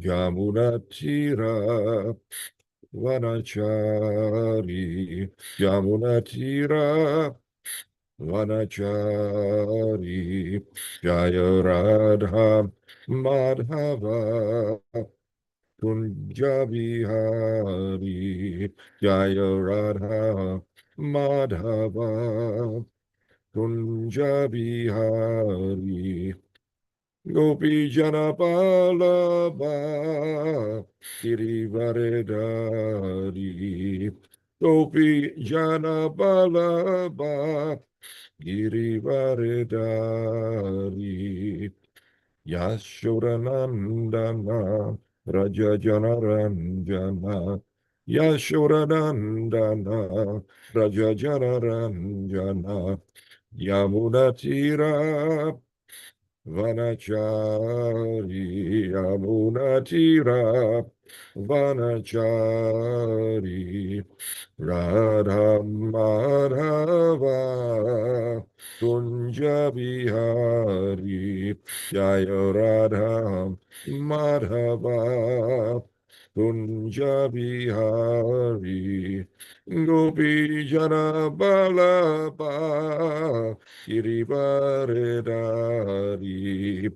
Yamunatira Vanachari Yamunatira Vanachari Jaya Radha Madhava Kunjabihari Jaya Radha Madhava Kunjabihari Gopi Janapalabha Girivaredari Gopi Janapalabha Girivaredari Yashodanandana Raja Janaranjana Yashodanandana Raja Janaranjana Yamunatira Vanachari Yamunatira Vanachari Radha Madhava Kunja Bihari Jaya Radha Madhava Kunja Bihari Gopi Jana Balaba Girivaredari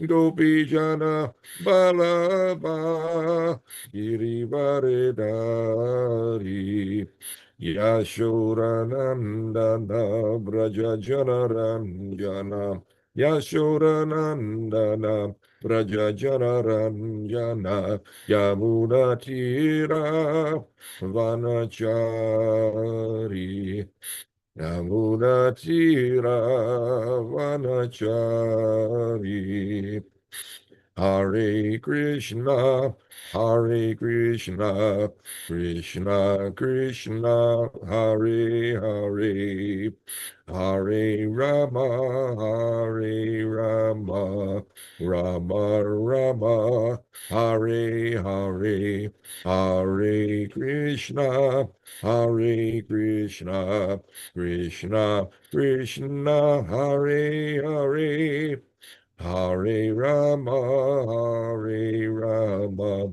Gopi Jana Balaba Girivaredari Yashodanandana Braja Janaranjana Yashodanandana Braja Janaranjana Yamunatira Vanachari Yamunatira Vanachari Hare Krishna, Hare Krishna, Krishna Krishna, Hare Hare, Hare Rama, Hare Rama, Rama Rama, Hare Hare, Hare Krishna, Hare Krishna, Krishna Krishna, Hare Hare. Hare Rama, Hare Rama,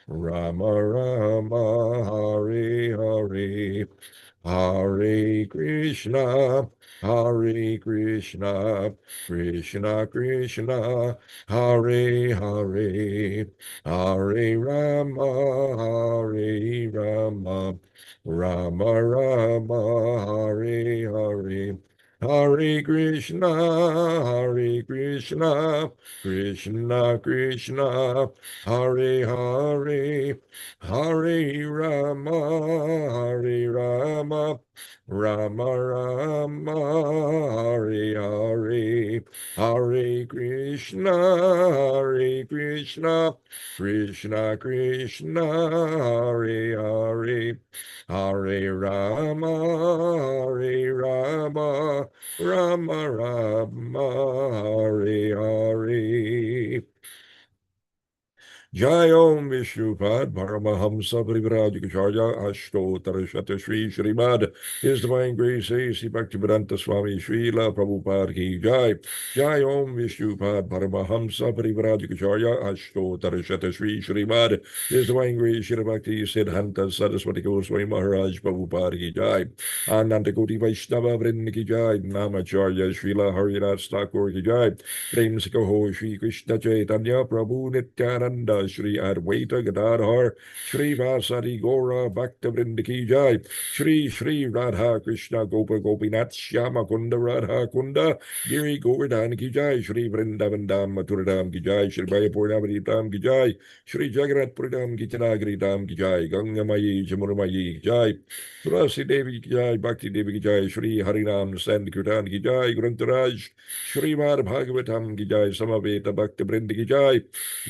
Rama Rama, Hare Hare, Hare Krishna, Hare Krishna, Krishna Krishna, Hare Hare, Hare Rama, Hare Rama, Rama Rama, Hare Hare. Hare Krishna, Hare Krishna, Krishna Krishna, Hare Hare, Hare Rama, Hare Rama, Rama Rama, Hare Hare, Hare Krishna, Hare Krishna, Krishna Krishna, Hare Hare, Hare Rama, Hare Rama, Rama Rama, Hare Hare. Jai Om Vishnupad Paramahamsa Parivrajikacharya Ashtottara Shata Shri Srimad His Divine Grace A.C. Bhaktivedanta Swami Srila Prabhupada Ki Jai. Jai Om Vishnupad Paramahamsa Parivrajikacharya Ashtottara Shata Shri Srimad His Divine Grace Shri Bhakti Siddhanta Saraswati Goswami Maharaj Prabhupada Ki Jai. Ananta Koti Vaishnava Vrinda Ki Jai. Namacharya Srila Haridas Thakur Ki Jai. Prem Sikaho Shri Krishna Chaitanya Prabhu Nityananda Shri Advaita Gadadhar Shri Vasari Gora Bhakta Vrinda Ki Jai. Shri Shri Radha Krishna Gopa Gopinath Shyama Kunda Radha Kunda Giri Govardhan Ki Jai. Shri Vrindavan Dham Mathuradham Ki Jai. Shri Mayapurnamati Dham Ki Jai. Shri Jagannath Puridham Ki Chanagiri Dham Ki Jai. Gangamayi Jamuramayi Ki Jai. Tulasi Devi Ki Jai. Bhakti Devi Ki Jai. Shri Harinam Sand Kirtan Ki Jai. Grantharaj Srimad Bhagavatam Ki Jai. Samaveta Bhakta Vrinda Ki Jai.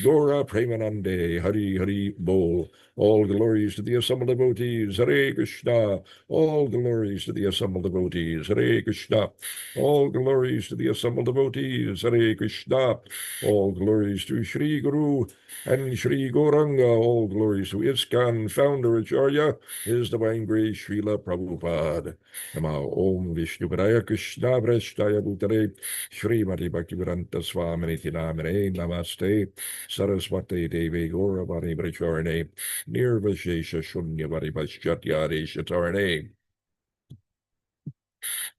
Gora Premanande, Hari Hari Bol. All glories to the assembled devotees, Hare Krishna. All glories to the assembled devotees, Hare Krishna. All glories to the assembled devotees, Hare Krishna. All glories to Shri Guru and Shri Gauranga. All glories to ISKCON founder Acharya, His Divine Grace Srila Prabhupada. Nama Om Vishnupadaya Krishna Vrashtaya Bhutare Srimati Bhaktivedanta Swaminiti Namine Namaste Saraswati Namaste Devi Gauravani Bracharane Nirvashesha Shunyavadi Paschatyade Shatarane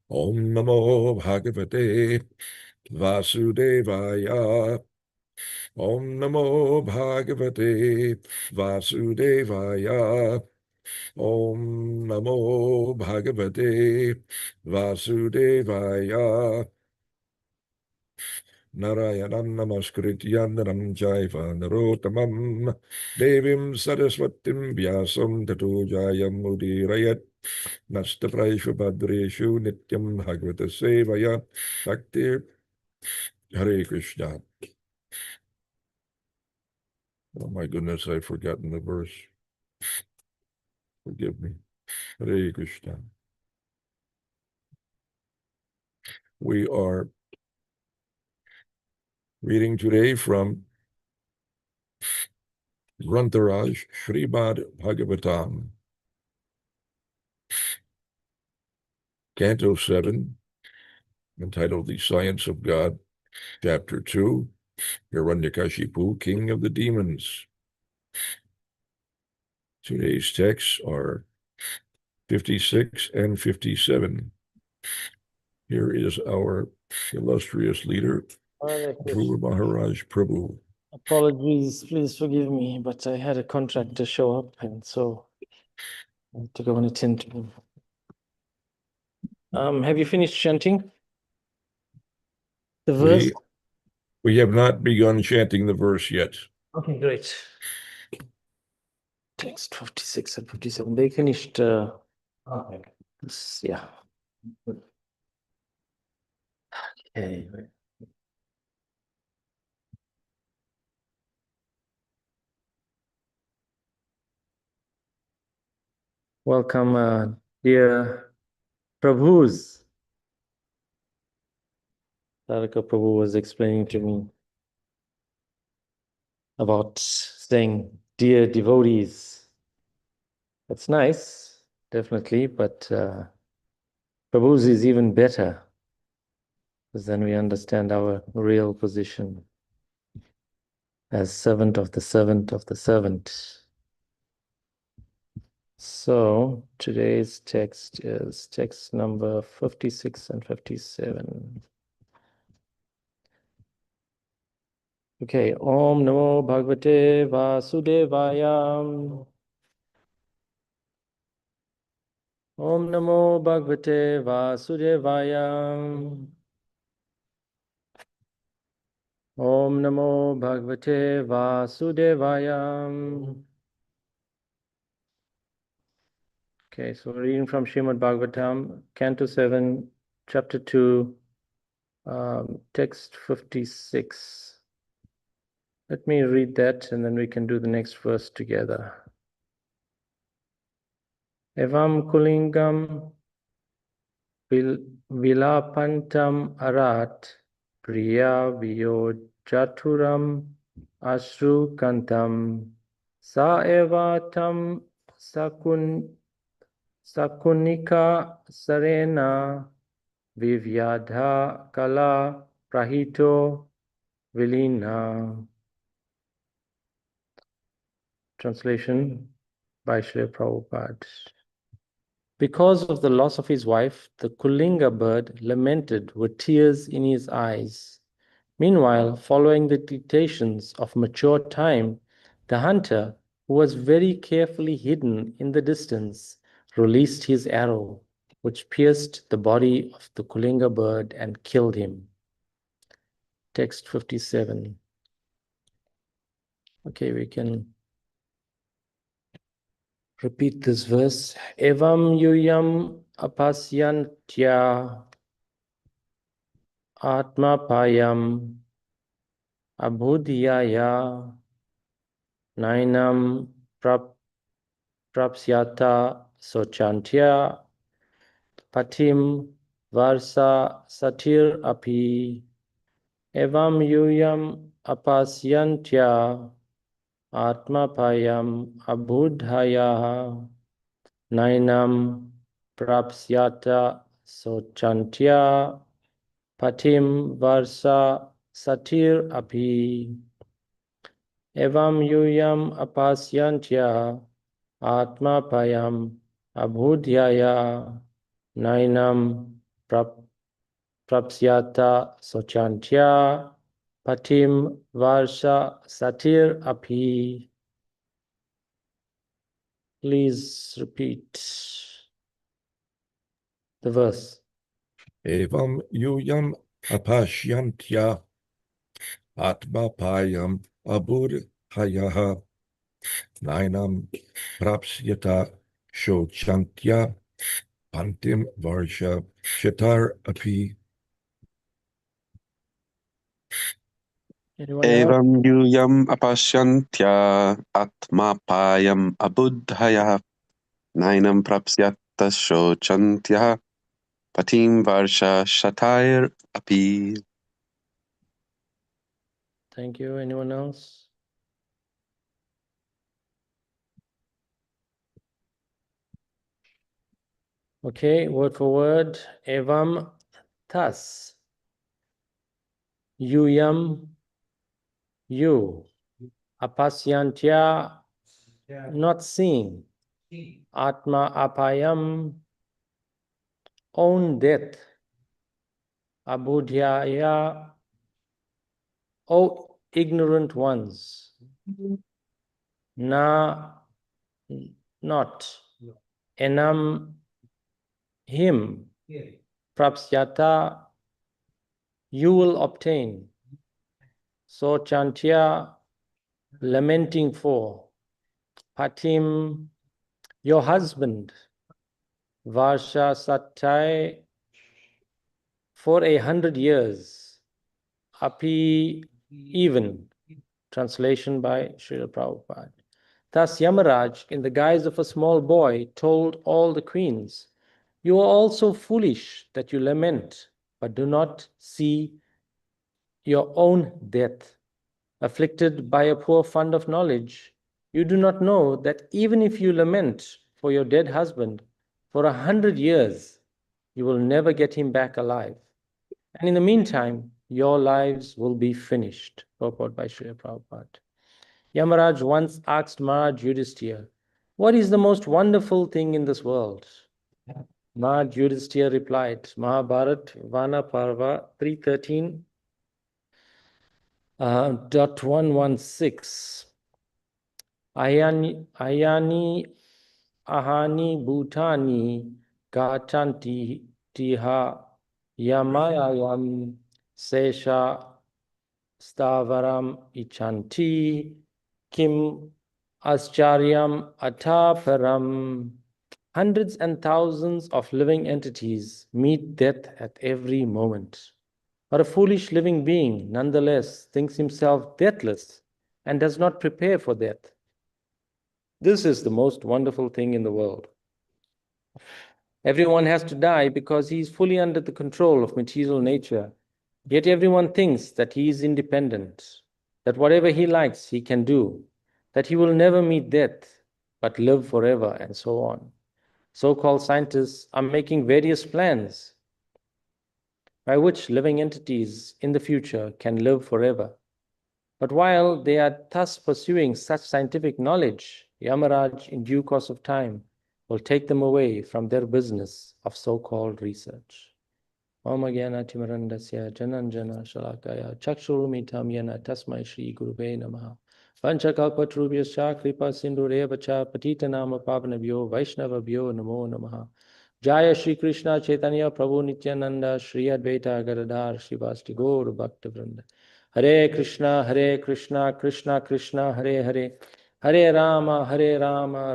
Om Namo Bhagavate Vasudevaya Om Namo Bhagavate Vasudevaya Om Namo Bhagavate Vasudevaya Narayanam Namaskritya Naram Jaiva Narottamam Devim Saraswatim Vyasam Tato Jayam Udirayat Nastapraishu Badreshu Nityam Bhagavata Sevaya Bhakti Hare Krishna. Oh my goodness, I've forgotten the verse. Forgive me. Hare Krishna. We are reading today from Grantharaj Srimad Bhagavatam, Canto 7, entitled The Science of God, Chapter 2, Hiranyakashipu, King of the Demons. Today's texts are 56 and 57. Here is our illustrious leader, Dhruva Maharaj Prabhu. Apologies, please forgive me, but I had a contractor show up, and so I had to go and attend to him. Have you finished chanting the verse? We have not begun chanting the verse yet. Okay, great. Text 56 and 57. They finished. Okay. Yeah. Okay. Welcome, dear Prabhus. Taraka Prabhu was explaining to me about saying, dear devotees. That's nice, definitely, but Prabhu's is even better, because then we understand our real position as servant of the servant of the servant. So today's text is text number 56 and 57. Okay, Om Namo Bhagavate Vasudevaya. Om Namo Bhagavate Vasudevaya. Om Namo Bhagavate Vasudevaya. Okay, so we're reading from Srimad Bhagavatam, Canto 7, Chapter 2, text 56. Let me read that and then we can do the next verse together. Evam kulingam vilapantam arat priya viyojaturam ashru kantam sa evatam sakunika sarena vivyadha kala prahito vilina. Translation by Srila Prabhupada. Because of the loss of his wife, the Kulinga bird lamented with tears in his eyes. Meanwhile, following the dictations of mature time, the hunter, who was very carefully hidden in the distance, released his arrow, which pierced the body of the Kulinga bird and killed him. Text 57. Okay, we can repeat this verse. Evam yuyam apasyantya atma payam abhudhyaya nainam prapsyata sochantya patim varsa satir api. Evam yuyam apasyantya atma payam abhudhyaya nainam prapsyata sochantya patim varsa satir api. Evam yuyam apasyantya atma payam abhudhyaya nainam prapsyata sochantya patim varsha satir api. Please repeat the verse. Evam yuyam apashyantya atma payam abur nainam prapsyata shochantya pantim varsha shatar api. Anyone else? Evam yuyam apashyantya atmapayam abudhaya nainam prapsyata shochantya patim varsha shatair api. Thank you. Anyone else? Okay, word for word. Evam, thus. Yuyam, you. Apasyantya, not seeing. Atma apayam, own death. Abudhyaya, O ignorant ones. Na, not. Enam, him. Prapsyata, you will obtain. So chantya, lamenting for. Patim, your husband. Varsha Satai, for 100 years. Api, even. Translation by Srila Prabhupada. Thus Yamaraj, in the guise of a small boy, told all the queens, you are all so foolish that you lament, but do not see your own death. Afflicted by a poor fund of knowledge, you do not know that even if you lament for your dead husband for 100 years, you will never get him back alive. And in the meantime, your lives will be finished. Purport by Srila Prabhupada. Yamaraj once asked Maharaj Yudhisthira, what is the most wonderful thing in this world? Maharaj Yudhisthira replied, Mahabharat, Vana Parva 313, .116. Ayani ahani bhutani gatanti tiha yamayayam sesha stavaram ichanti kim ascharyam ataparam. Hundreds and thousands of living entities meet death at every moment. But a foolish living being, nonetheless, thinks himself deathless and does not prepare for death. This is the most wonderful thing in the world. Everyone has to die because he is fully under the control of material nature. Yet everyone thinks that he is independent, that whatever he likes he can do, that he will never meet death, but live forever, and so on. So-called scientists are making various plans by which living entities in the future can live forever. But while they are thus pursuing such scientific knowledge, Yamaraj, in due course of time, will take them away from their business of so-called research. Om Gyana Timarandasya Jananjana Shalakaya Chakshurumitam Yana Tasmai Shri Gurube Namaha Panchakalpatrubhyascha Kripa Sindhurevacha Patitanama Pavanabhyo Vaishnavabhyo Namo Namaha Jaya Shri Krishna Chaitanya Prabhu Nityananda Shri Advaita Gadadhar Shivasti Gaur Bhakta Vrinda Hare Krishna Krishna Krishna Hare Hare Hare Rama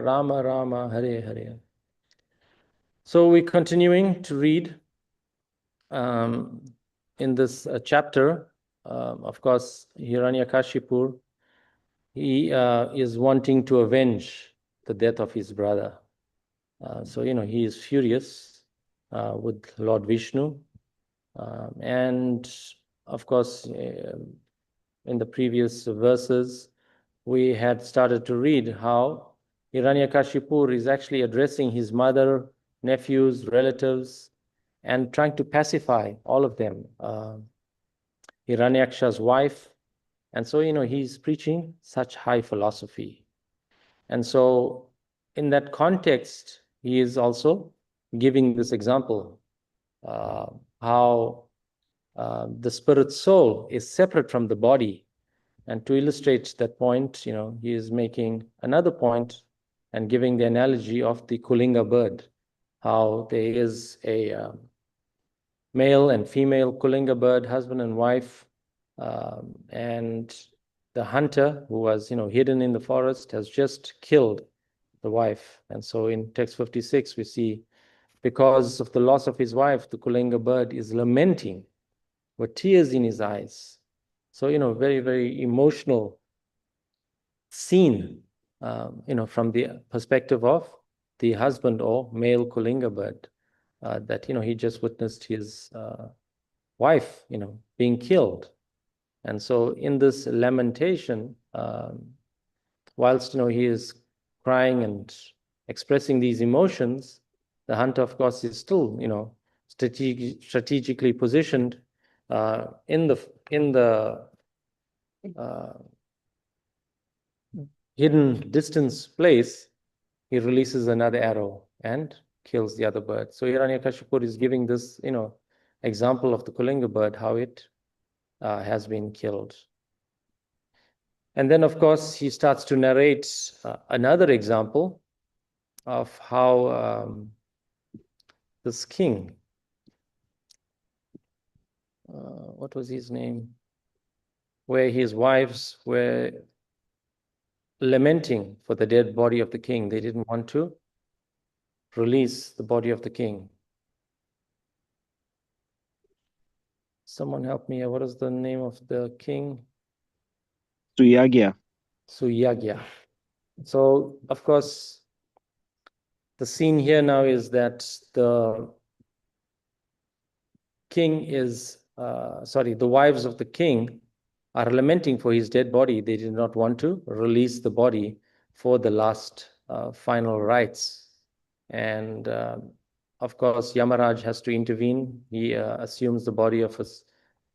Rama Rama Hare Hare. So we're continuing to read in this chapter. Of course, Hiranyakashipu, he is wanting to avenge the death of his brother. So, he is furious with Lord Vishnu. And of course, in the previous verses, we had started to read how Hiranyakashipu is actually addressing his mother, nephews, relatives, and trying to pacify all of them. Hiranyaksha's wife, And so, he's preaching such high philosophy. And so in that context, he is also giving this example, how the spirit soul is separate from the body. And to illustrate that point, he is making another point and giving the analogy of the Kulinga bird, how there is a male and female Kulinga bird, husband and wife, and the hunter who was, hidden in the forest has just killed the wife. And so in text 56, we see, because of the loss of his wife, the Kulinga bird is lamenting with tears in his eyes. So, very, very emotional scene, from the perspective of the husband or male Kulinga bird, that, he just witnessed his wife, being killed. And so in this lamentation, whilst, he is crying and expressing these emotions, the hunter, of course, is still, strategically positioned in the hidden distance place. He releases another arrow and kills the other bird. So Hiranyakashipu is giving this, example of the Kulinga bird, how it has been killed. And then, of course, he starts to narrate another example of how this king, what was his name, where his wives were lamenting for the dead body of the king. They didn't want to release the body of the king. Someone help me. What is the name of the king? Suyagya. Suyagya. So, of course, the scene here now is that the king is, the wives of the king are lamenting for his dead body. They did not want to release the body for the last final rites. And of course, Yamaraj has to intervene. He assumes the body of a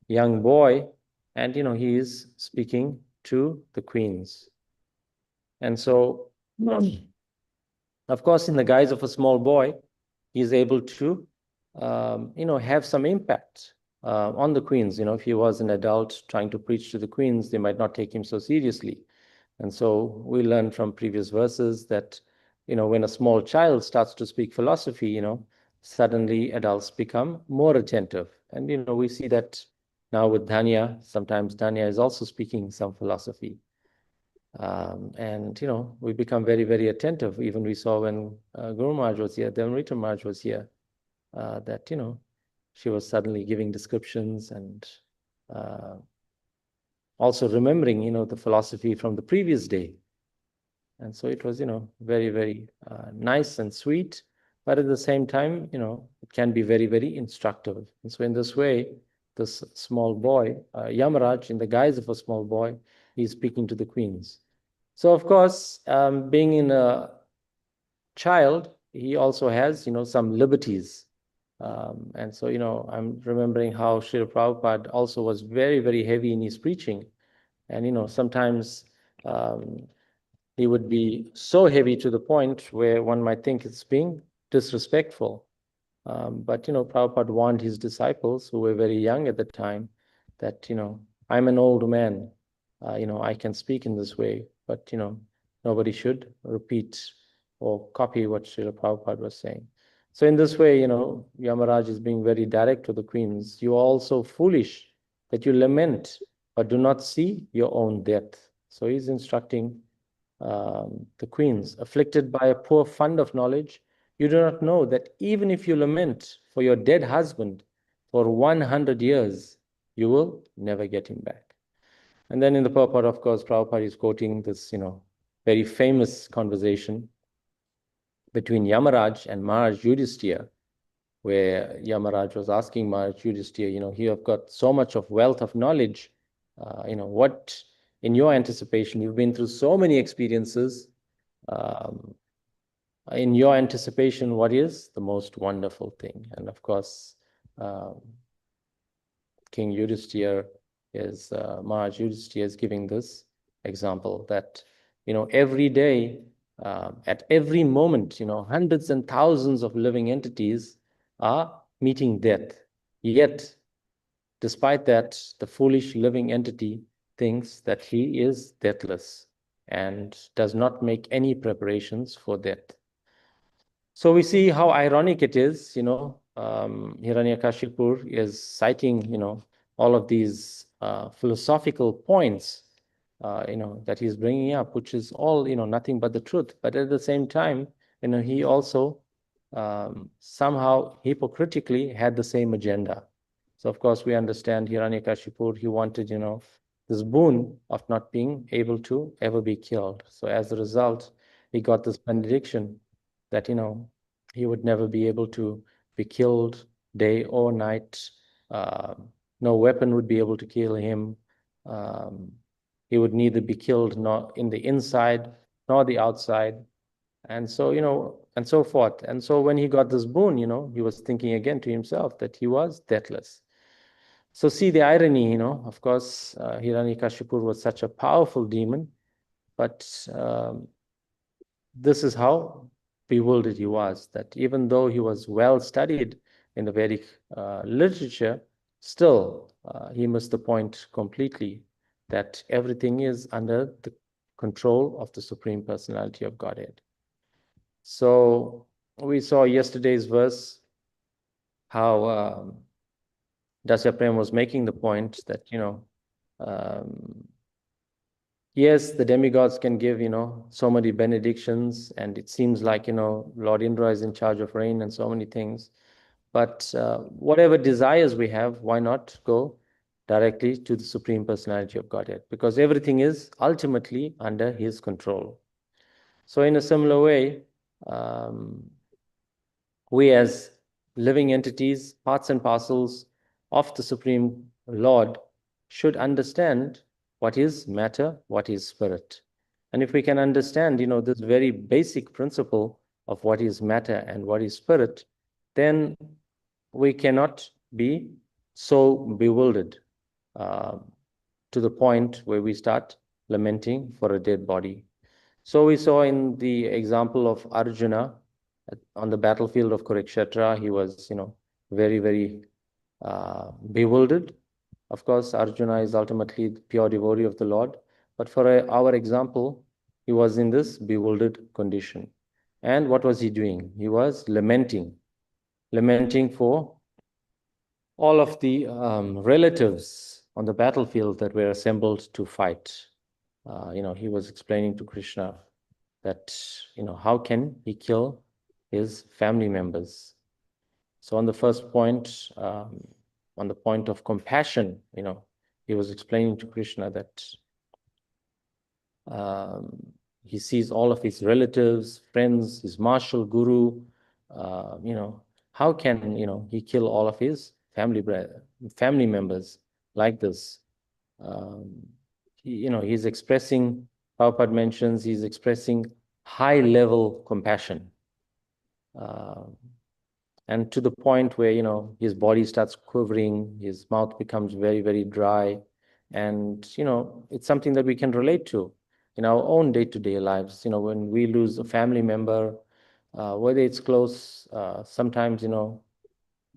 young boy, and he is speaking to the queens. And so, of course, in the guise of a small boy, he is able to, have some impact on the queens. If he was an adult trying to preach to the queens, they might not take him so seriously. And so we learn from previous verses that, when a small child starts to speak philosophy, suddenly adults become more attentive. And, we see that now with Dhanya. Sometimes Dhanya is also speaking some philosophy. And, we become very, very attentive. Even we saw when Guru Maharaj was here, Dhamrita Maharaj was here, that, she was suddenly giving descriptions and also remembering, the philosophy from the previous day. And so it was, very, very nice and sweet, but at the same time, it can be very, very instructive. And so in this way, this small boy, Yamaraj, in the guise of a small boy, he's speaking to the queens. So of course, being in a child, he also has, some liberties. And so, I'm remembering how Srila Prabhupada also was very, very heavy in his preaching. And, sometimes he would be so heavy to the point where one might think it's being disrespectful. But, Prabhupada warned his disciples, who were very young at the time, that, I'm an old man, I can speak in this way, but, nobody should repeat or copy what Srila Prabhupada was saying. So in this way, Yamaraj is being very direct to the queens. You are also foolish that you lament, but do not see your own death. So he's instructing the queens, afflicted by a poor fund of knowledge, you do not know that even if you lament for your dead husband for 100 years, you will never get him back. And then in the purport, of course, Prabhupada is quoting this, very famous conversation between Yamaraj and Maharaj Yudhisthira, where Yamaraj was asking Maharaj Yudhisthira, you have got so much of wealth of knowledge, what, in your anticipation, you've been through so many experiences, in your anticipation, what is the most wonderful thing? And of course, King Yudhisthira, is Maharaj Yudhishthira is giving this example that, every day, at every moment, hundreds and thousands of living entities are meeting death. Yet, despite that, the foolish living entity thinks that he is deathless and does not make any preparations for death. So we see how ironic it is, Hiranyakashipu is citing, all of these philosophical points, that he's bringing up, which is all, nothing but the truth. But at the same time, he also somehow hypocritically had the same agenda. So of course we understand Hiranyakashipu, he wanted, this boon of not being able to ever be killed. So as a result, he got this benediction that, he would never be able to be killed day or night. No weapon would be able to kill him. He would neither be killed nor in the inside nor the outside. And so, and so forth. And so when he got this boon, he was thinking again to himself that he was deathless. So see the irony, of course, Hiranyakashipu was such a powerful demon, but this is how bewildered he was, that even though he was well studied in the Vedic literature, still he missed the point completely that everything is under the control of the Supreme Personality of Godhead. So we saw yesterday's verse how Dasya Prem was making the point that, yes, the demigods can give, so many benedictions, and it seems like, Lord Indra is in charge of rain and so many things. But whatever desires we have, why not go directly to the Supreme Personality of Godhead? Because everything is ultimately under his control. So in a similar way, we as living entities, parts and parcels of the Supreme Lord, should understand what is matter, what is spirit. And if we can understand, this very basic principle of what is matter and what is spirit, then we cannot be so bewildered to the point where we start lamenting for a dead body. So we saw in the example of Arjuna on the battlefield of Kurukshetra, he was, very, very bewildered. Of course, Arjuna is ultimately the pure devotee of the Lord. But for our example, he was in this bewildered condition. And what was he doing? He was lamenting for all of the relatives on the battlefield that were assembled to fight. He was explaining to Krishna that, how can he kill his family members? So on the first point, on the point of compassion, he was explaining to Krishna that he sees all of his relatives, friends, his martial guru, how can, he kill all of his family members like this? He's expressing, Prabhupada mentions, he's expressing high-level compassion. And to the point where, his body starts quivering, his mouth becomes very, very dry. And, it's something that we can relate to in our own day-to-day lives. When we lose a family member, whether it's close, sometimes,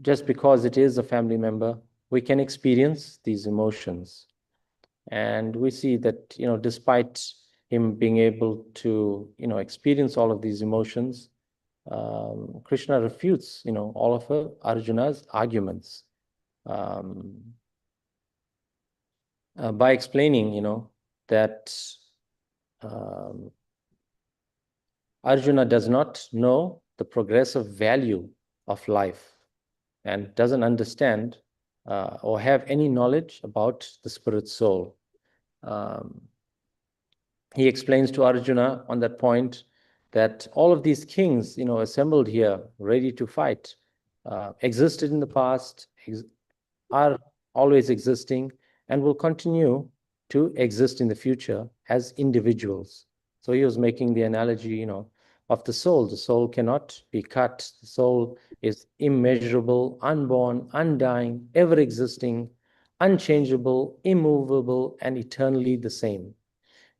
just because it is a family member, we can experience these emotions. And we see that, despite him being able to, experience all of these emotions, Krishna refutes, all of Arjuna's arguments by explaining, that Arjuna does not know the progressive value of life and doesn't understand or have any knowledge about the spirit soul. He explains to Arjuna on that point that all of these kings, assembled here, ready to fight, existed in the past, are always existing, and will continue to exist in the future as individuals. So he was making the analogy, of the soul. The soul cannot be cut. The soul is immeasurable, unborn, undying, ever existing, unchangeable, immovable, and eternally the same.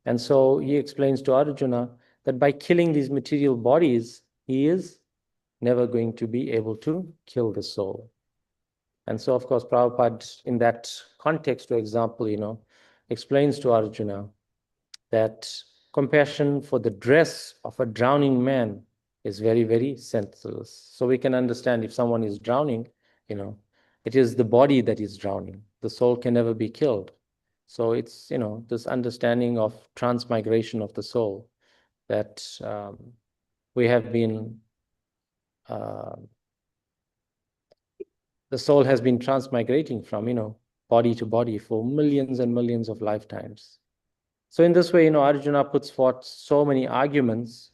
And so he explains to Arjuna that by killing these material bodies, he is never going to be able to kill the soul. And so, of course, Prabhupada, in that context, for example, explains to Arjuna that compassion for the dress of a drowning man is very, very senseless. So we can understand if someone is drowning, it is the body that is drowning. The soul can never be killed. So it's, this understanding of transmigration of the soul that we have been, the soul has been transmigrating from, body to body for millions and millions of lifetimes. So in this way, Arjuna puts forth so many arguments,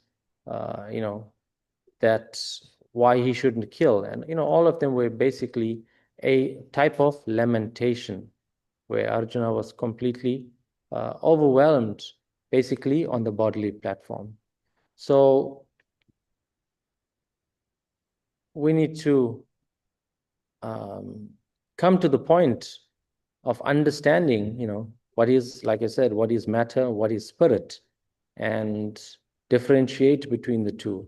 that why he shouldn't kill. And, all of them were basically a type of lamentation where Arjuna was completely overwhelmed, basically on the bodily platform. So we need to come to the point of understanding, what is, like I said, what is matter, what is spirit, and differentiate between the two.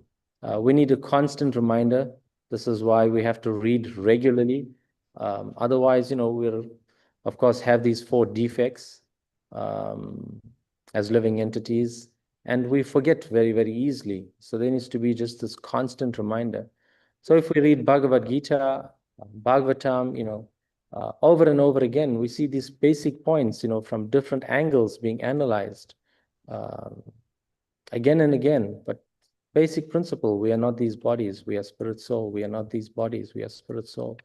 We need a constant reminder. This is why we have to read regularly. Otherwise, we'll, of course, have these 4 defects as living entities, and we forget very, very easily. So there needs to be just this constant reminder. So if we read Bhagavad Gita, Bhagavatam, over and over again, we see these basic points, from different angles being analyzed again and again. But basic principle, we are not these bodies, we are spirit soul. We are not these bodies, we are spirit soul.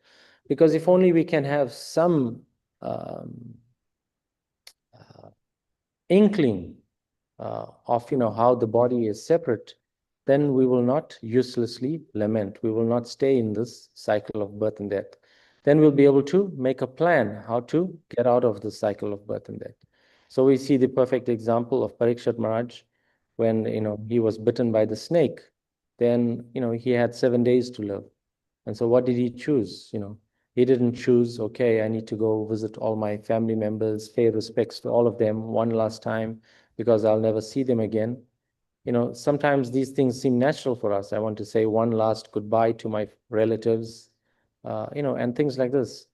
Because if only we can have some inkling of, how the body is separate, then we will not uselessly lament. We will not stay in this cycle of birth and death. Then we'll be able to make a plan how to get out of the cycle of birth and death. So we see the perfect example of Parikshit Maharaj when, he was bitten by the snake. Then, he had 7 days to live. And so what did he choose? He didn't choose, okay, I need to go visit all my family members, pay respects to all of them one last time because I'll never see them again. Sometimes these things seem natural for us. I want to say one last goodbye to my relatives, and things like this.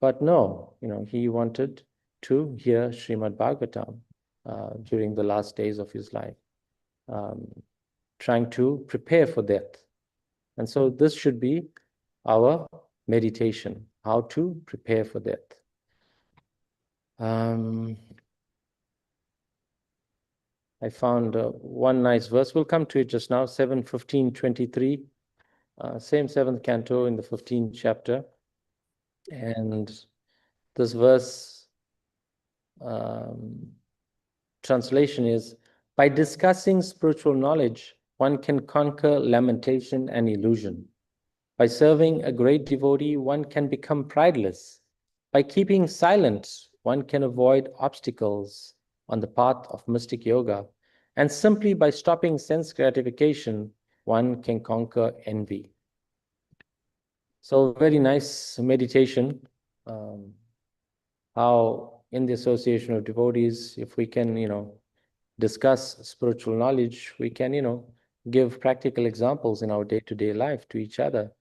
But no, he wanted to hear Srimad Bhagavatam during the last days of his life, trying to prepare for death. And so this should be our meditation, how to prepare for death. I found one nice verse. We'll come to it just now, 7:15:23, same 7th canto in the 15th chapter. And this verse translation is, by discussing spiritual knowledge, one can conquer lamentation and illusion. By serving a great devotee, one can become prideless. By keeping silent, one can avoid obstacles on the path of mystic yoga. And simply by stopping sense gratification, one can conquer envy. So very nice meditation. How in the association of devotees, if we can, discuss spiritual knowledge, we can, give practical examples in our day-to-day life to each other.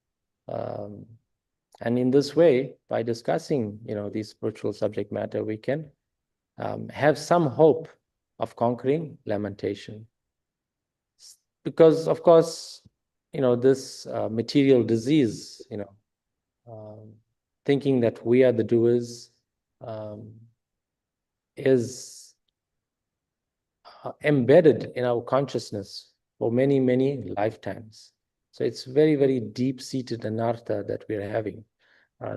And in this way, by discussing, these spiritual subject matter, we can have some hope of conquering lamentation. Because, of course, this material disease, thinking that we are the doers, is embedded in our consciousness for many, many lifetimes. So it's very, very deep-seated anartha that we are having,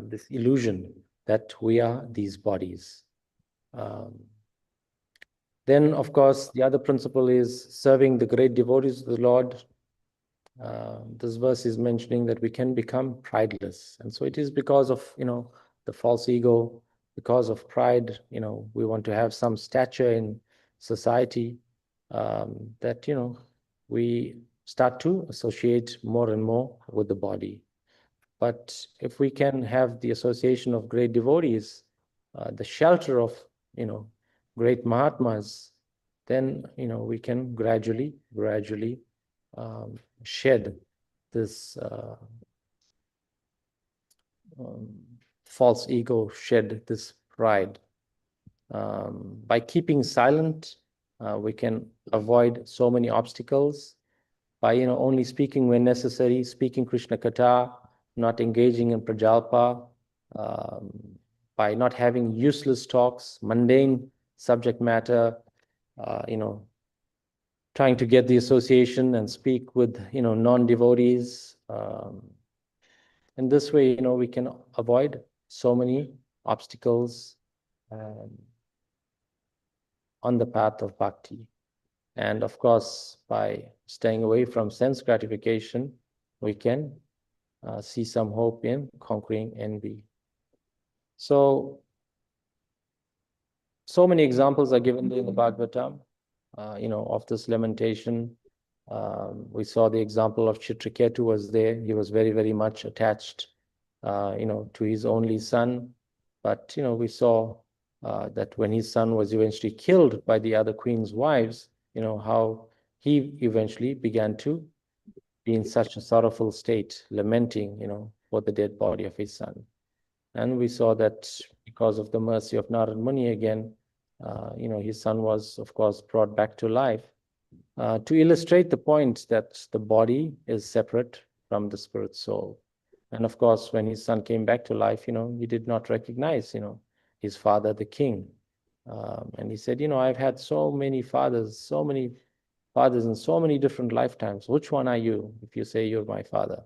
this illusion that we are these bodies. Then, of course, the other principle is serving the great devotees of the Lord. This verse is mentioning that we can become prideless. And so it is because of, the false ego, because of pride, we want to have some stature in society, that, we start to associate more and more with the body. But if we can have the association of great devotees, the shelter of, great Mahatmas, then, we can gradually shed this false ego, shed this pride. By keeping silent, we can avoid so many obstacles. By only speaking when necessary, speaking Krishna Katha, not engaging in prajalpa, by not having useless talks, mundane subject matter, trying to get the association and speak with non-devotees. In this way, we can avoid so many obstacles on the path of bhakti. And of course, by staying away from sense gratification, we can see some hope in conquering envy. So many examples are given in the Bhagavatam, of this lamentation. We saw the example of Chitraketu was there. He was very, very much attached, to his only son. But, we saw that when his son was eventually killed by the other queen's wives, how he eventually began to be in such a sorrowful state, lamenting, for the dead body of his son. And we saw that because of the mercy of Narad Muni again, his son was, of course, brought back to life to illustrate the point that the body is separate from the spirit soul. And of course, when his son came back to life, he did not recognize, his father, the king. And he said, I've had so many fathers in so many different lifetimes. Which one are you, if you say you're my father?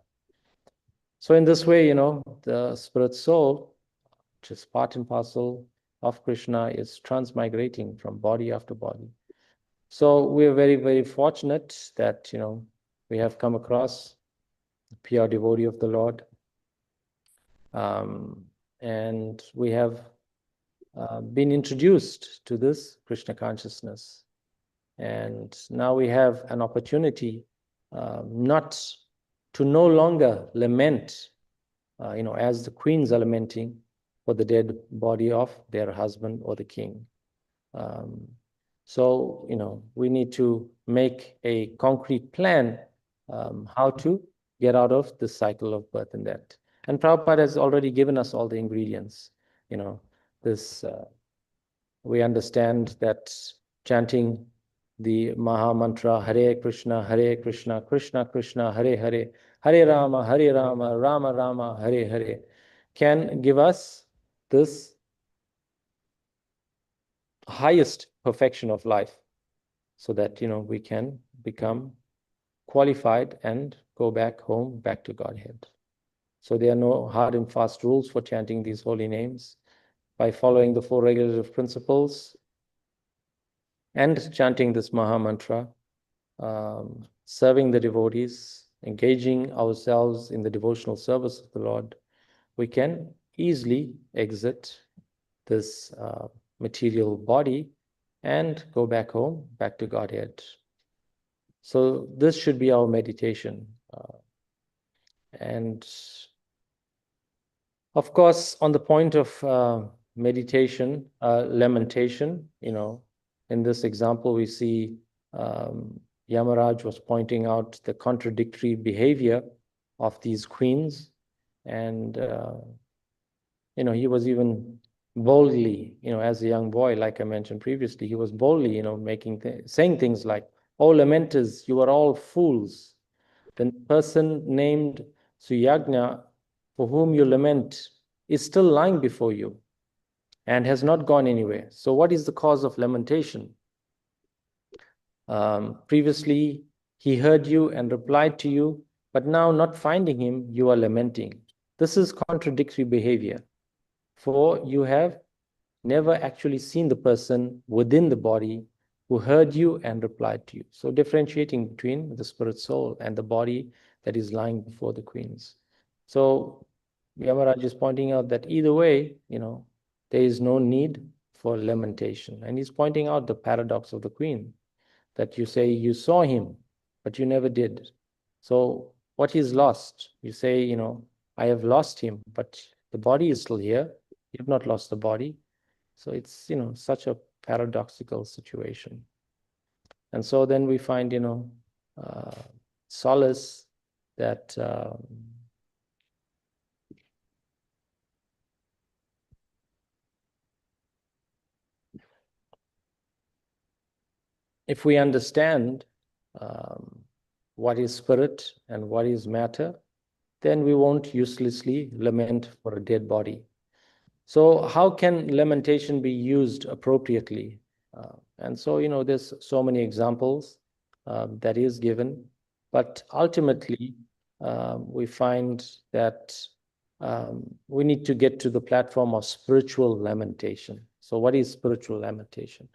So in this way, the spirit soul, which is part and parcel of Krishna, is transmigrating from body after body. So we are very, very fortunate that, we have come across a pure devotee of the Lord. And we have been introduced to this Krishna consciousness. And now we have an opportunity not to no longer lament, as the queens are lamenting for the dead body of their husband or the king. So, we need to make a concrete plan how to get out of this cycle of birth and death. And Prabhupada has already given us all the ingredients. We understand that chanting the Maha Mantra, Hare Krishna, Krishna Krishna, Hare Hare, Hare Rama, Rama Rama, Hare Hare, can give us this highest perfection of life, so that, we can become qualified and go back home, back to Godhead. So there are no hard and fast rules for chanting these holy names. By following the 4 regulative principles and chanting this Maha Mantra, serving the devotees, engaging ourselves in the devotional service of the Lord, we can easily exit this material body and go back home, back to Godhead. So this should be our meditation. And of course, on the point of meditation, lamentation, in this example, we see Yamaraj was pointing out the contradictory behavior of these queens. And, he was even boldly, as a young boy, like I mentioned previously, he was boldly, saying things like, "Oh, lamenters, you are all fools. The person named Suyagna, for whom you lament, is still lying before you and has not gone anywhere. So what is the cause of lamentation? Previously, he heard you and replied to you, but now not finding him, you are lamenting. This is contradictory behavior, for you have never actually seen the person within the body who heard you and replied to you." So differentiating between the spirit soul and the body that is lying before the queens. So Yamaraj is pointing out that either way, there is no need for lamentation. And he's pointing out the paradox of the queen, that you say you saw him, but you never did. So what he's lost, you say, I have lost him, but the body is still here. You have not lost the body. So it's, such a paradoxical situation. And so then we find, solace that if we understand what is spirit and what is matter, then we won't uselessly lament for a dead body. So how can lamentation be used appropriately? And so, there's so many examples that is given, but ultimately we find that we need to get to the platform of spiritual lamentation. So what is spiritual lamentation?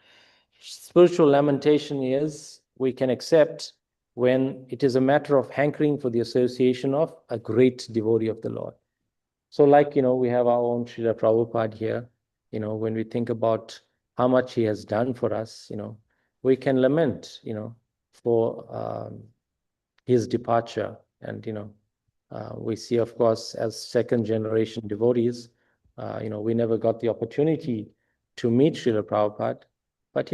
Spiritual lamentation is we can accept when it is a matter of hankering for the association of a great devotee of the Lord. So like, we have our own Srila Prabhupada here, when we think about how much he has done for us, we can lament, for his departure. And, we see, of course, as second generation devotees, we never got the opportunity to meet Srila Prabhupada, but,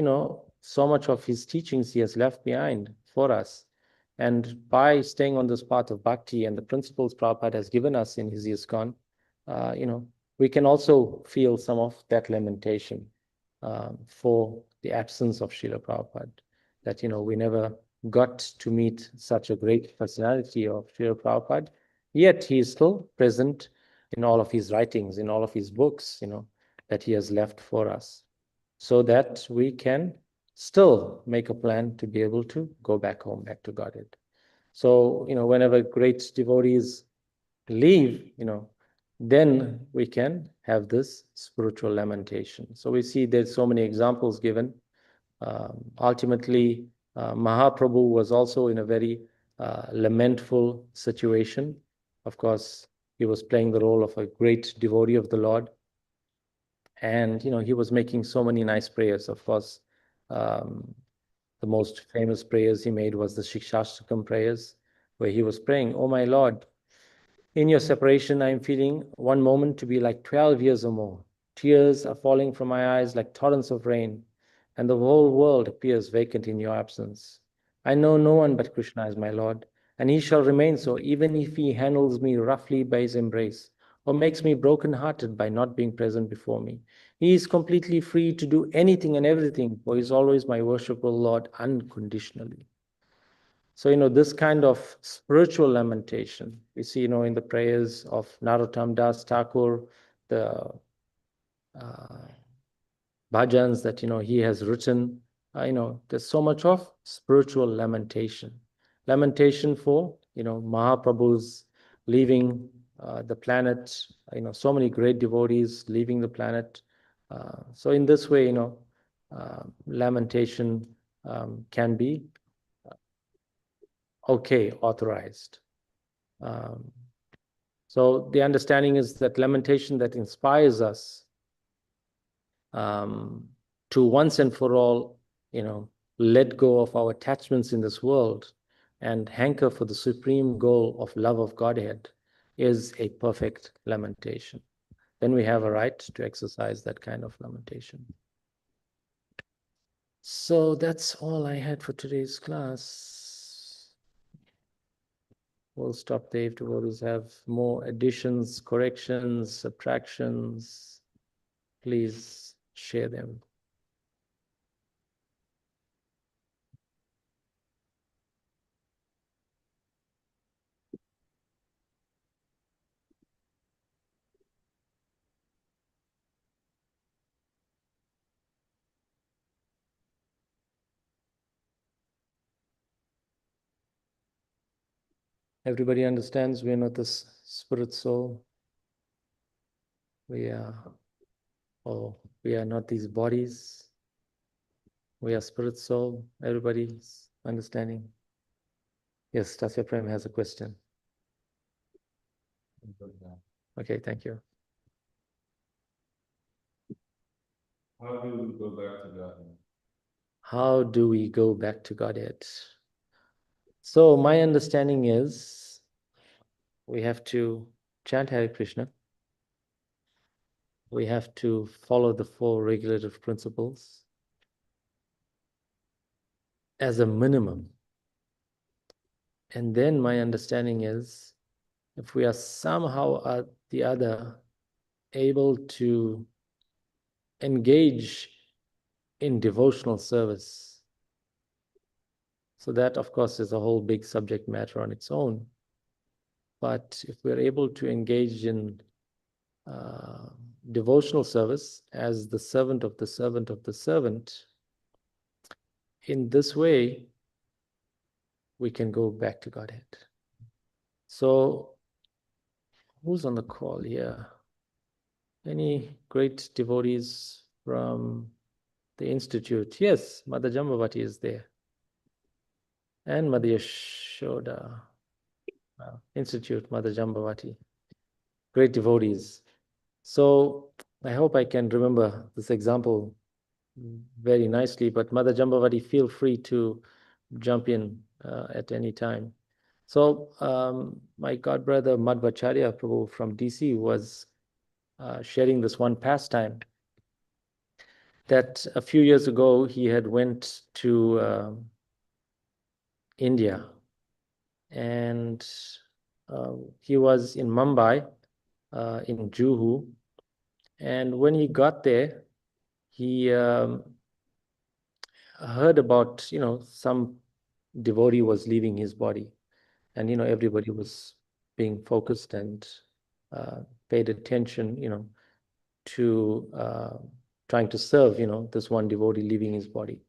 so much of his teachings he has left behind for us. And by staying on this path of bhakti and the principles Prabhupada has given us in his ISKCON, we can also feel some of that lamentation for the absence of Srila Prabhupada, that, we never got to meet such a great personality of Srila Prabhupada, yet he is still present in all of his writings, in all of his books, that he has left for us, so that we can still make a plan to be able to go back home, back to Godhead. So, whenever great devotees leave, then we can have this spiritual lamentation. So we see there's so many examples given. Ultimately, Mahaprabhu was also in a very lamentful situation. Of course, he was playing the role of a great devotee of the Lord. And, he was making so many nice prayers. Of course, the most famous prayers he made was the Shikshashtakam prayers, where he was praying, "Oh my Lord, in your separation, I am feeling one moment to be like 12 years or more. Tears are falling from my eyes like torrents of rain, and the whole world appears vacant in your absence. I know no one but Krishna is my Lord, and he shall remain so even if he handles me roughly by his embrace, or makes me broken-hearted by not being present before me. He is completely free to do anything and everything, for he is always my worshipful Lord unconditionally." So, this kind of spiritual lamentation, we see, in the prayers of Narottam Das Thakur, the bhajans that, he has written, there's so much of spiritual lamentation. Lamentation for, Mahaprabhu's leaving the planet, so many great devotees leaving the planet. So in this way, lamentation can be okay, authorized. So the understanding is that lamentation that inspires us to once and for all, let go of our attachments in this world and hanker for the supreme goal of love of Godhead is a perfect lamentation. Then we have a right to exercise that kind of lamentation. So that's all I had for today's class. We'll stop there if devotees have more additions, corrections, subtractions. Please share them. Everybody understands we are not this spirit soul. We are not these bodies. We are spirit soul. Everybody's understanding. Yes, Tasya Prem has a question. Okay, thank you. How do we go back to Godhead? How do we go back to Godhead? So my understanding is we have to chant Hare Krishna. we have to follow the 4 regulative principles as a minimum. And then my understanding is, if we are somehow or the other able to engage in devotional service, so that of course is a whole big subject matter on its own, but if we're able to engage in devotional service as the servant of the servant of the servant, in this way we can go back to Godhead. So who's on the call here? Any great devotees from the Institute? Yes, Mother Jambavati is there. And Mother Yashoda. Institute, Mother Jambavati. Great devotees. So I hope I can remember this example very nicely, but Mother Jambavati, feel free to jump in at any time. So my godbrother Madhvacharya Prabhu from DC was sharing this one pastime, that a few years ago he had went to India, and he was in Mumbai, in Juhu, and when he got there, he heard about, some devotee was leaving his body, and everybody was being focused and paid attention, to trying to serve, this one devotee leaving his body.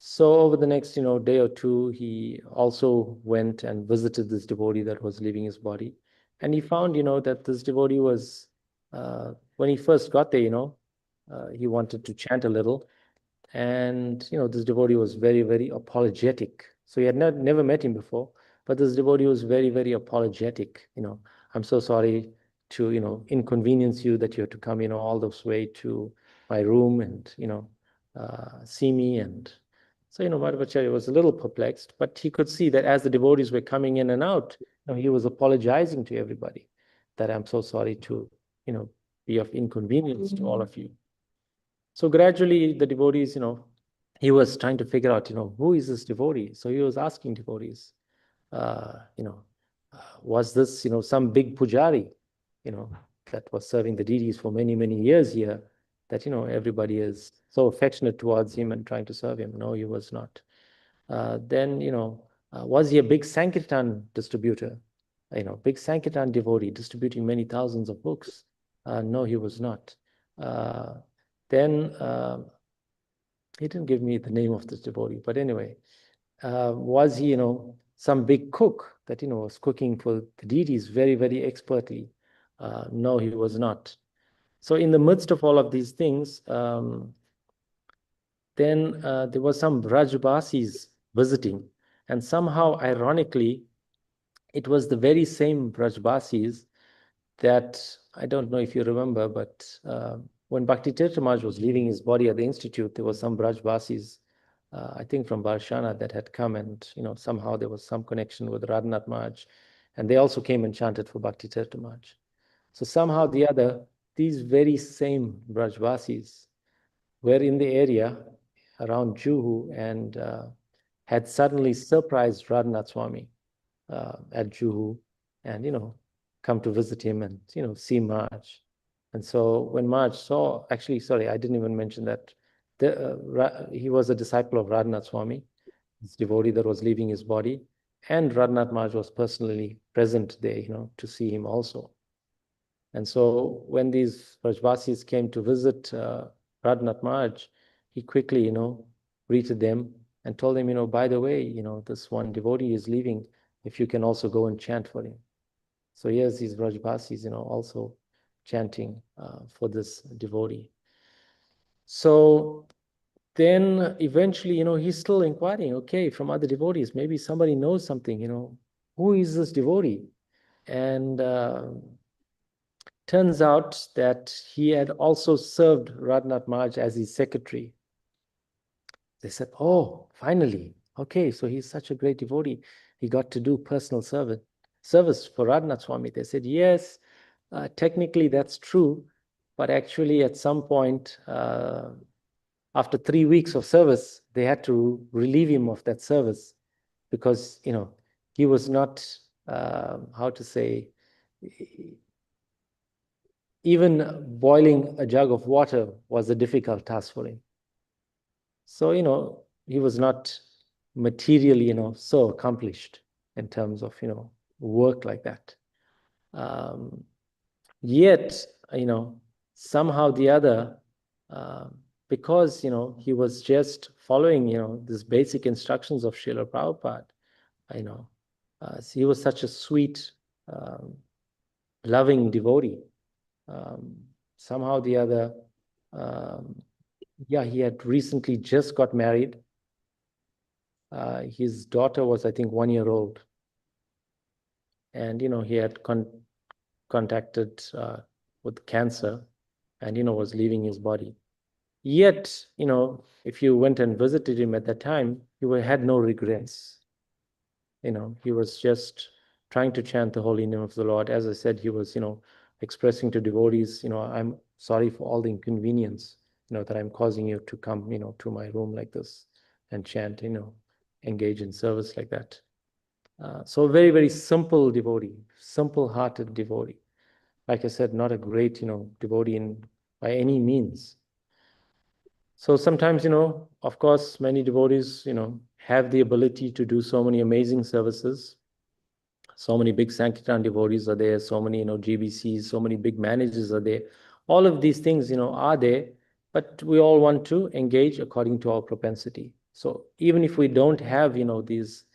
So over the next, day or two, he also went and visited this devotee that was leaving his body. And he found, that this devotee was, when he first got there, he wanted to chant a little. And, this devotee was very, very apologetic. So he had never met him before, but this devotee was very, very apologetic. I'm so sorry to, inconvenience you, that you have to come, all this way to my room and, see me. And so, Madhvacharya was a little perplexed, but he could see that as the devotees were coming in and out, he was apologizing to everybody, that I'm so sorry to, be of inconvenience to all of you. So gradually the devotees, he was trying to figure out, who is this devotee? So he was asking devotees, was this, some big pujari, that was serving the deities for many, many years here, that, everybody is so affectionate towards him and trying to serve him? No, he was not. Then, was he a big Sankirtan distributor? Big Sankirtan devotee distributing many thousands of books? No, he was not. Then he didn't give me the name of this devotee, but anyway, was he, some big cook that, was cooking for the deities very, very expertly? No, he was not. So in the midst of all of these things, then there were some Brajbasis visiting, and somehow, ironically, it was the very same Brajbasis that, I don't know if you remember, but when Bhakti Tirtha Maharaj was leaving his body at the Institute, there were some Brajbasis, I think from Varshana, that had come, and somehow there was some connection with Radhanath Maharaj, and they also came and chanted for Bhakti Tirtha Maharaj. So somehow the other, these very same Brajbasis were in the area around Juhu, and had suddenly surprised Radhanath Swami at Juhu, and come to visit him and see Maharaj. And so when Maharaj saw, actually, sorry, I didn't even mention that he was a disciple of Radhanath Swami, this devotee that was leaving his body, and Radhanath Maharaj was personally present there, to see him also. And so when these Brajbasis came to visit Radhanath Maharaj, he quickly, greeted them and told them, by the way, this one devotee is leaving, if you can also go and chant for him. So here's these Brajbasis, also chanting for this devotee. So then eventually, he's still inquiring, okay, from other devotees, maybe somebody knows something, who is this devotee? And turns out that he had also served Radhanath Maharaj as his secretary. They said, oh, finally, okay, so he's such a great devotee. He got to do personal service for Radhanath Swami. They said, yes, technically that's true, But actually, at some point, after 3 weeks of service, they had to relieve him of that service because, he was not, how to say, even boiling a jug of water was a difficult task for him. So, he was not materially, so accomplished in terms of, work like that. Yet, somehow the other, because, he was just following, these basic instructions of Srila Prabhupada, so he was such a sweet, loving devotee. Somehow the other, he had recently just got married. His daughter was, I think, 1 year old. And, he had contacted with cancer and, was leaving his body. Yet, if you went and visited him at that time, he had no regrets. He was just trying to chant the holy name of the Lord. As I said, he was, expressing to devotees, I'm sorry for all the inconvenience, that I'm causing you to come, to my room like this and chant, engage in service like that. So a very, very simple devotee, simple-hearted devotee. Like I said, not a great, devotee by any means. So sometimes, of course, many devotees, have the ability to do so many amazing services. So many big Sankirtan devotees are there, so many, GBCs, so many big managers are there. All of these things, are there, but we all want to engage according to our propensity. So even if we don't have, these,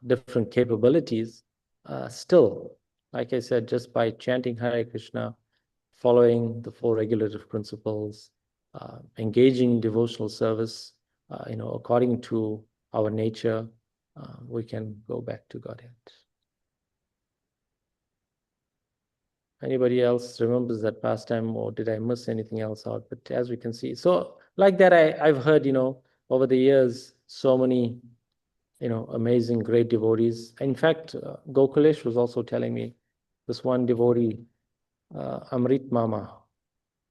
different capabilities, still, like I said, just by chanting Hare Krishna, following the 4 regulative principles, engaging in devotional service, according to our nature, we can go back to Godhead. Anybody else remembers that pastime, or did I miss anything else out? But as we can see, so like that, I've heard, over the years, so many, amazing, great devotees. In fact, Gokulesh was also telling me this one devotee, Amrit Mama.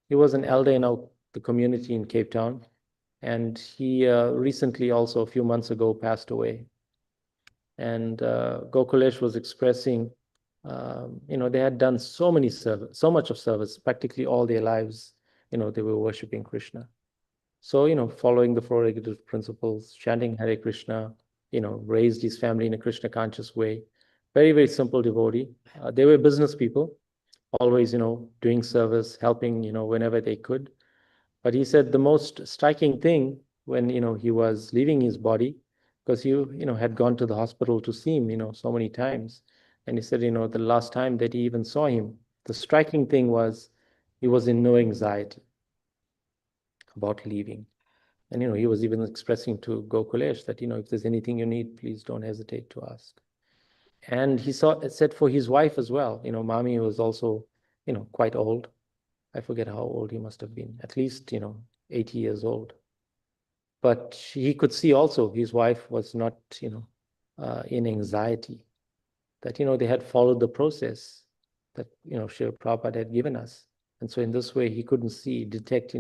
He was an elder in the community in Cape Town, and he recently, also a few months ago, passed away. And Gokulesh was expressing, they had done so much of service, practically all their lives, they were worshiping Krishna. So, following the 4 regulative principles, chanting Hare Krishna, raised his family in a Krishna conscious way. Very, very simple devotee. They were business people, always, doing service, helping, whenever they could. But he said the most striking thing when, he was leaving his body, because he, had gone to the hospital to see him, so many times. And he said, the last time that he even saw him, the striking thing was he was in no anxiety about leaving. And, he was even expressing to Gokulesh that, if there's anything you need, please don't hesitate to ask. And he said for his wife as well, Mami was also, quite old. I forget how old he must have been, at least, 80 years old. But he could see also his wife was not, in anxiety, that, they had followed the process that, Srila Prabhupada had given us. And so in this way, he couldn't detect,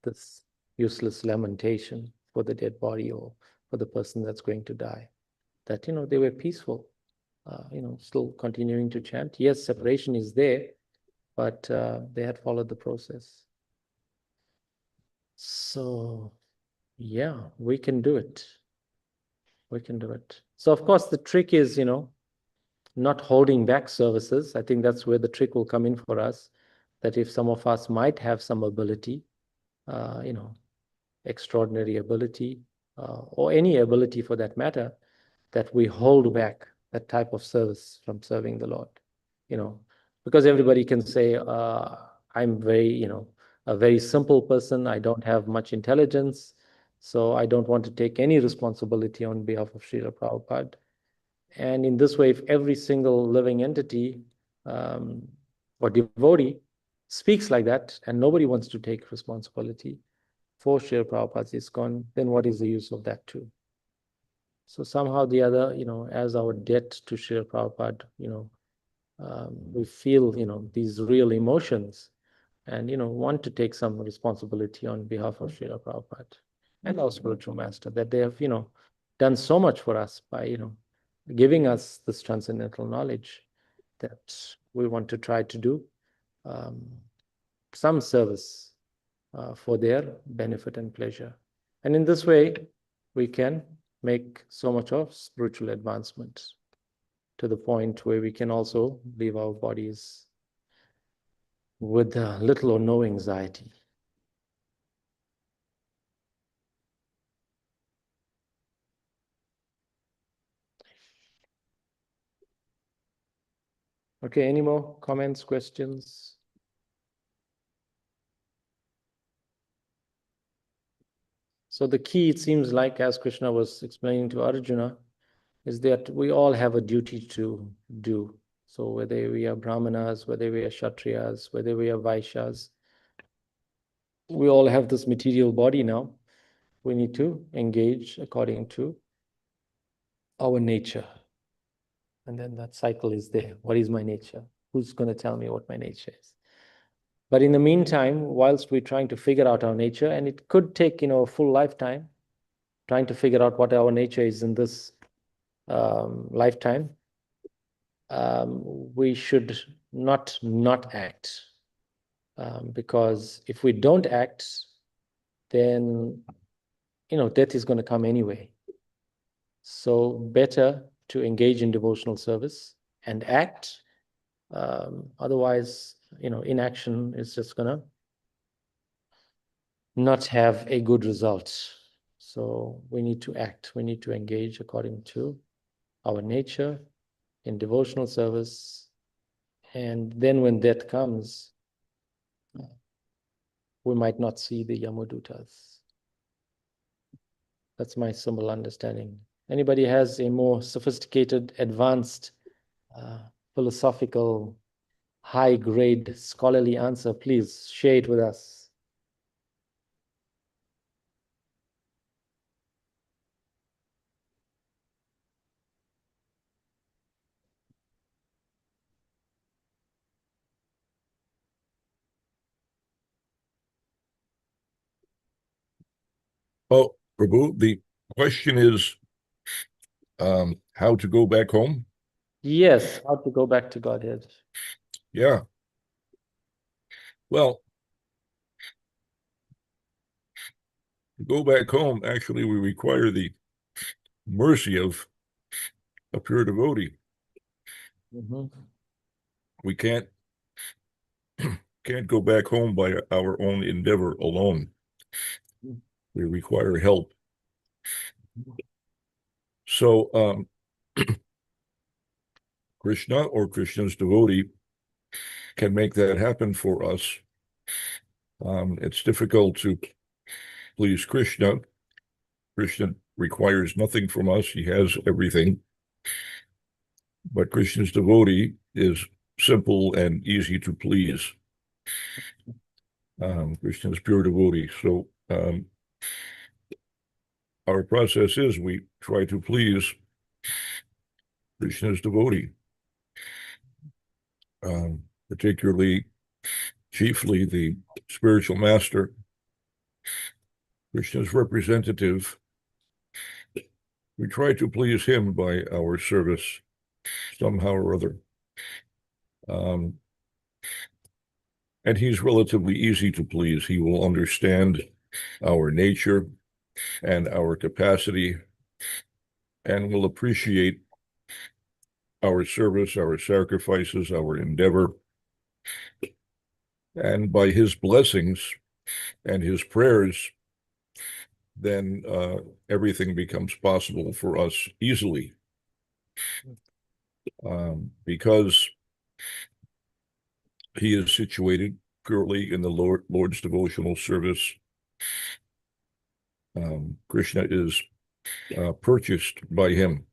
this useless lamentation for the dead body or for the person that's going to die. That, they were peaceful, still continuing to chant. Yes, separation is there, but they had followed the process. So, yeah, we can do it. We can do it. So, of course, the trick is, not holding back services. I think that's where the trick will come in for us, that if some of us might have some ability, extraordinary ability, or any ability for that matter, that we hold back that type of service from serving the Lord, because everybody can say, I'm very, a very simple person. I don't have much intelligence, so I don't want to take any responsibility on behalf of Srila Prabhupada. And in this way, if every single living entity or devotee speaks like that, and nobody wants to take responsibility for Srila Prabhupada's ISKCON, then what is the use of that too? So somehow the other, as our debt to Srila Prabhupada, we feel, these real emotions, and want to take some responsibility on behalf of Srila Prabhupada and our spiritual master, that they have done so much for us by giving us this transcendental knowledge, that we want to try to do some service for their benefit and pleasure. And in this way, we can make so much of spiritual advancement to the point where we can also leave our bodies with little or no anxiety. Okay, any more comments, questions? So the key, it seems like, as Krishna was explaining to Arjuna, is that we all have a duty to do. So whether we are Brahmanas, whether we are Kshatriyas, whether we are Vaishyas, we all have this material body now. We need to engage according to our nature. And then that cycle is there. What is my nature? Who's going to tell me what my nature is? But in the meantime, whilst we're trying to figure out our nature, and it could take a full lifetime, trying to figure out what our nature is in this lifetime, we should not act. Because if we don't act, then death is going to come anyway. So better to engage in devotional service and act. Otherwise, inaction is just going to not have a good result. So we need to act. We need to engage according to our nature in devotional service. And then when death comes, we might not see the Yamadutas. That's my simple understanding. Anybody has a more sophisticated, advanced, philosophical, high-grade, scholarly answer, please share it with us. Oh, Prabhu, the question is how to go back home? Yes, how to go back to Godhead. Yeah. Well, to go back home, actually, we require the mercy of a pure devotee. Mm-hmm. We can't go back home by our own endeavor alone. We require help. So Krishna or Krishna's devotee can make that happen for us. It's difficult to please Krishna. Krishna requires nothing from us. He has everything. But Krishna's devotee is simple and easy to please. Krishna's pure devotee. So our process is we try to please Krishna's devotee, particularly, chiefly the spiritual master, Krishna's representative. We try to please him by our service somehow or other. And he's relatively easy to please. He will understand our nature and our capacity and will appreciate our service, our sacrifices, our endeavor. And by his blessings and his prayers, then everything becomes possible for us easily. Because he is situated purely in the Lord's devotional service. Krishna is purchased by him.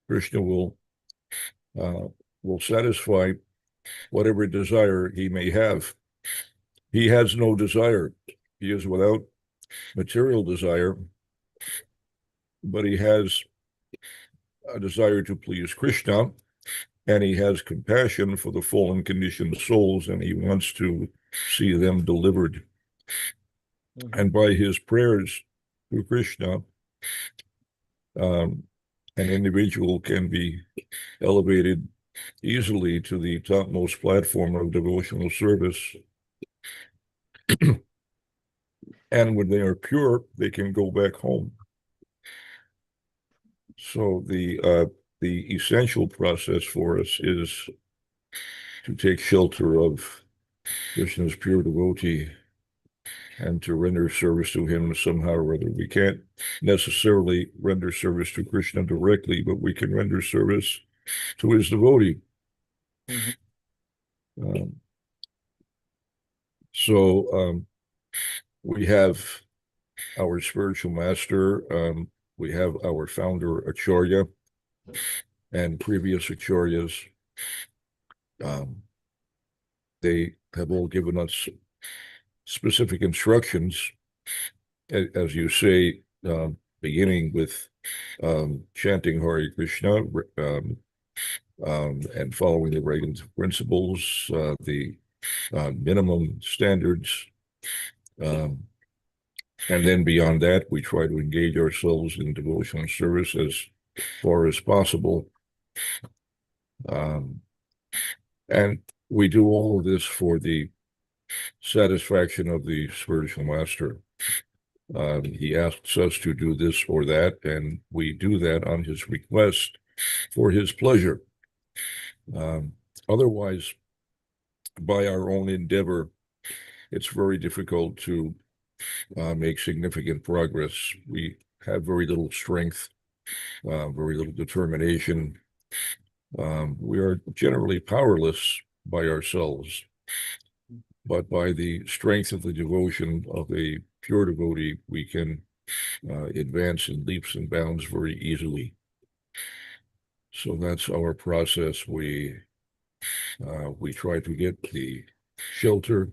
Krishna will satisfy whatever desire he may have. He has no desire. He is without material desire, but he has a desire to please Krishna, and he has compassion for the fallen conditioned souls, and he wants to see them delivered. And by his prayers to Krishna, an individual can be elevated easily to the topmost platform of devotional service. And when they are pure, they can go back home. So the essential process for us is to take shelter of Krishna's pure devotee and to render service to him somehow or other. We can't necessarily render service to Krishna directly, but we can render service to his devotee. So we have our spiritual master, we have our founder Acharya, and previous Acharyas. They have all given us specific instructions, as you say, beginning with chanting Hare Krishna and following the right principles, the minimum standards. And then beyond that, we try to engage ourselves in devotional service as far as possible. And we do all of this for the satisfaction of the spiritual master. He asks us to do this or that, and we do that on his request for his pleasure. Otherwise, by our own endeavor, it's very difficult to make significant progress. We have very little strength, very little determination. We are generally powerless by ourselves, but by the strength of the devotion of a pure devotee, we can advance in leaps and bounds very easily. So that's our process. We try to get the shelter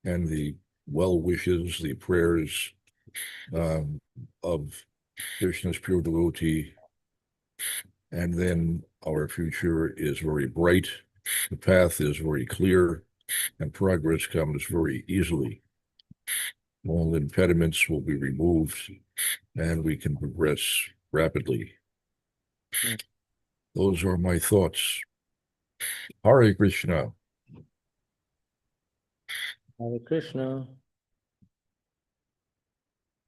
and the well wishes, the prayers of Krishna's pure devotee, and then our future is very bright. The path is very clear, and progress comes very easily. All impediments will be removed, and we can progress rapidly. Those are my thoughts. Hare Krishna. Hare Krishna.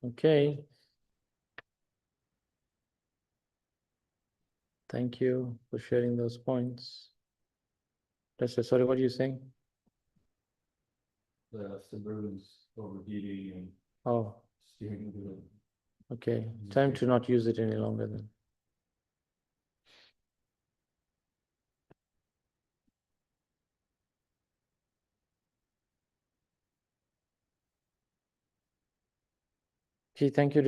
Okay. Thank you for sharing those points. Sorry, what are you saying? The suburbans overheating and Oh, steering wheel. okay. Time to not use it any longer then. Okay, thank you,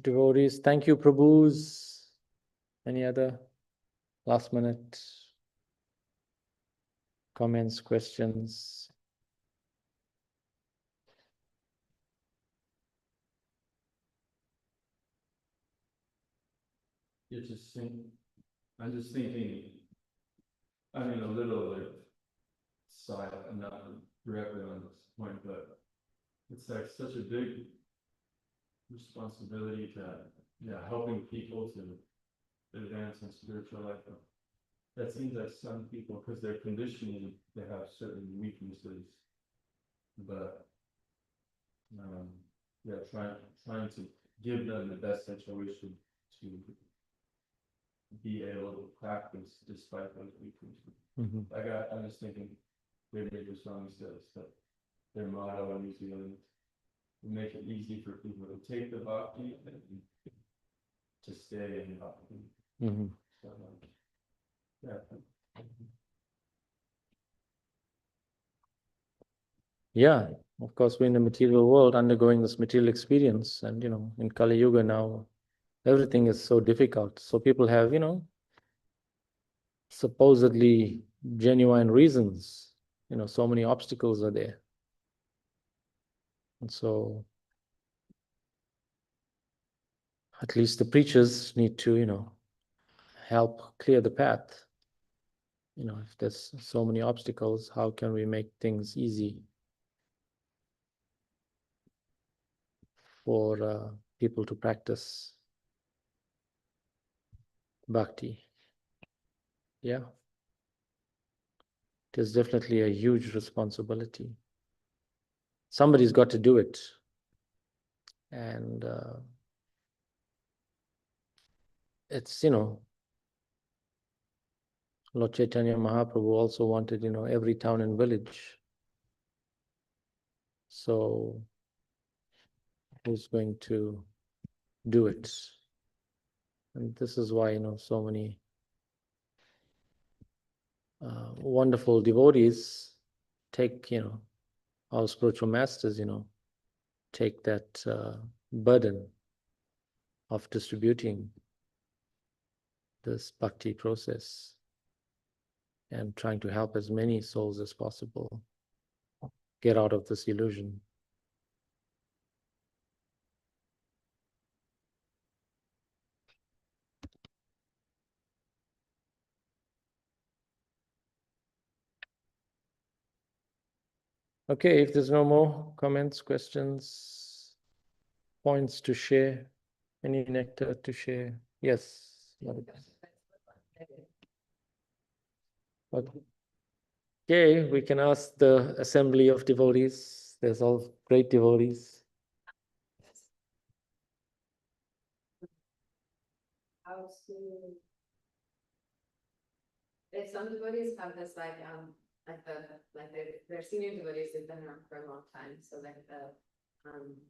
devotees. Thank you, Prabhus. Any other last minute comments, questions? It's just I'm just thinking, I mean, a little like side, not directly on this point, but it's like such a big responsibility to, helping people to advance in spiritual life. That seems like some people, because they're conditioning, they have certain weaknesses, but trying to give them the best situation to be able to practice despite those weaknesses. I'm just thinking, maybe Swami says that their motto in New Zealand will make it easy for people to take the bhakti and to stay in bhakti. So, Yeah, of course, we're in the material world undergoing this material experience. And, in Kali Yuga now, everything is so difficult. So people have, supposedly genuine reasons. So many obstacles are there. And so at least the preachers need to, help clear the path if there's so many obstacles, how can we make things easy for people to practice bhakti? Yeah. It is definitely a huge responsibility. Somebody's got to do it. And it's, Lord Chaitanya Mahaprabhu also wanted, every town and village. So who's going to do it? And this is why, so many wonderful devotees take, our spiritual masters, take that burden of distributing this bhakti process and trying to help as many souls as possible get out of this illusion. Okay, if there's no more comments, questions, points to share, any nectar to share? Yes. Okay, we can ask the assembly of devotees. There's all great devotees. If some devotees have this they're senior devotees who've been around for a long time, so the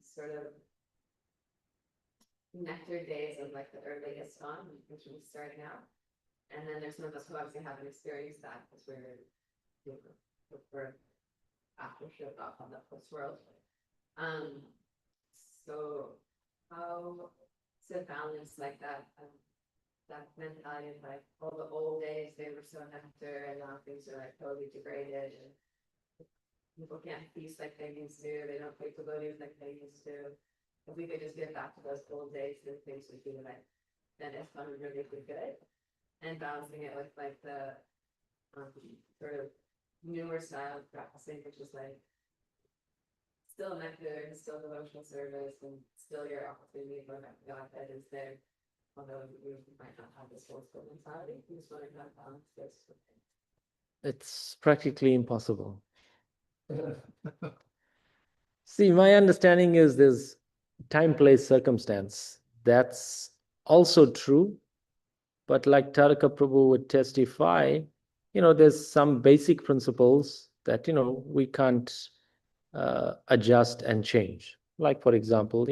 sort of nectar days of the early ISKCON, which is starting out. And then there's some of us who obviously haven't experienced that because we're after showed off on the post world. So how to balance that mentality of all the old days they were so nectar and now things are totally degraded and people can't feast like they used to, they don't take devotees like they used to. If we could just get back to those old days, then things would be then it's fun and really good. And balancing it with the sort of newer style of practicing, which is still nectar and still devotional service and still your opportunity for God that is there. Although you might not have this full school mentality, you just want to balance this. It's practically impossible. See, my understanding is there's time, place, circumstance. That's also true. But like Taraka Prabhu would testify, there's some basic principles that, we can't adjust and change. Like, for example,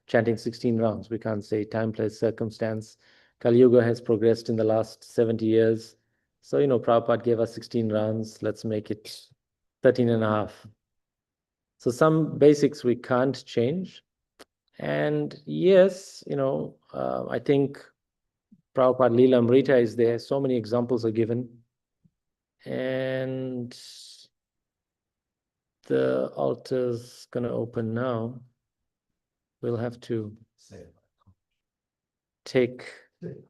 chanting 16 rounds. We can't say time, place, circumstance. Kali Yuga has progressed in the last 70 years. So, Prabhupada gave us 16 rounds. Let's make it 13 and a half. So some basics we can't change. And yes, I think Prabhupada Leela Amrita is there. So many examples are given. And the altar's going to open now. We'll have to take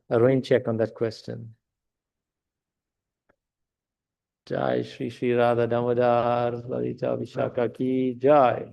a rain check on that question. Jai Shri Shri Radha Damodar Lalita Vishaka Ki Jai.